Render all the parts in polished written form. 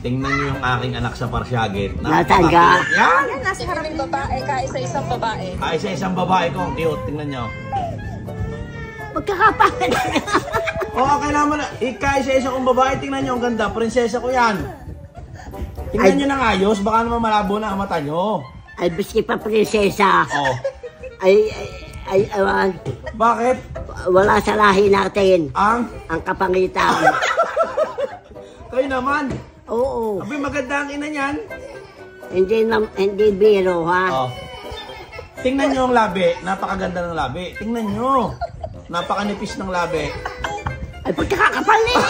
Tingnan niyo yung aking anak sa Parsiagit. Nataga. Yan! Yan, nasa harap ng babae, kaisa-isang babae. Isa-isang babae ko. Ang cute. Tingnan niyo. Magkakapangan. Oo, kailangan na. Isa-isa kong babae. Tingnan niyo. Ang ganda. Prinsesa ko yan. Tingnan niyo ng ayos. Baka naman malabo na ang mata niyo. Ay, biski pa prinsesa. Oh. Ay, Bakit? wala sa lahi natin. Ang kapangitan. kayo naman. Oo. Abay, maganda ang ina niyan. Hindi biro, ha? Oh. Tingnan niyo ang labi. Napakaganda ng labi. Tingnan niyo. Napakanipis ng labi. Ay, pagkakapal niya.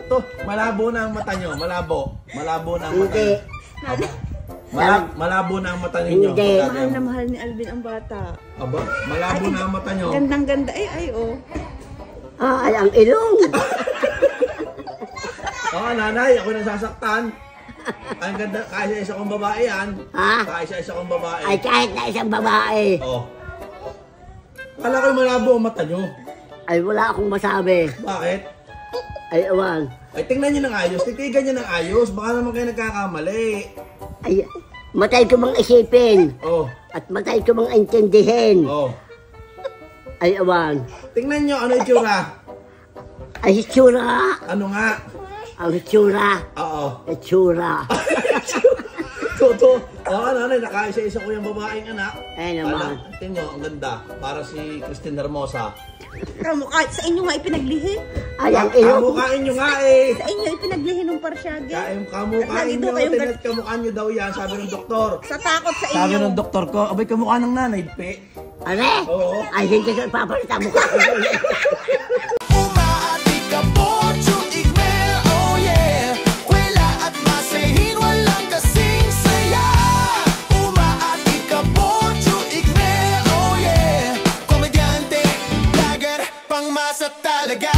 Ito, malabo na ang mata niyo. Malabo. Malabo na ang mata Hindi. niyo. Malabo na ang mata ninyo. Hindi. Mahal na mahal ni Alvin ang bata. Aba, malabo na ang mata niyo. Gandang-ganda. Ay, oh. Ay, ang ilong. Oo, nanay, ako nasasaktan. Ang ganda, kaisa-isa kong babae yan. Ha? Kaisa-isa kong babae. Ay, kahit na isang babae. Oo. Kala ko malabo ang mata niyo. Ay, wala akong masabi. Bakit? Ay, awan. Ay, tingnan niyo ng ayos. Titigan niyo ng ayos. Baka naman kayo nagkakamali. Ay, matay ko mang isipin. Oh. At matay ko mang intindihin. Oh. Ay, awan. Tingnan niyo ano itsura. Ay, itsura. Ano nga? Ang itsura. Oo. Itsura. Toto. Oo, nanay, nakaisa-isa ko yung babaeng anak. Ay, naman. Tingnan niyo, ang ganda. Para si Christine Hermosa. Kamukha, sa inyo nga ipinaglihi. Ay, ang ilong. Kamukhain niyo nga eh. Sa inyo ipinaglihi ng Parsiagit. Kamukhain niyo. Kamukhaan niyo daw yan, sabi ng doktor. Sa takot sa Sabi inyo. ng doktor ko, abay kamukha ng nanay, pe. Are? Oo. Ay, hindi ko ipapalita mukha ko. Umaadik ka po, Igmel, oh yeah. Kwela at masahin, walang kasing saya. Umaadik ka po, Igmel, oh yeah. Komedyante, vlogger, pangmasa talaga.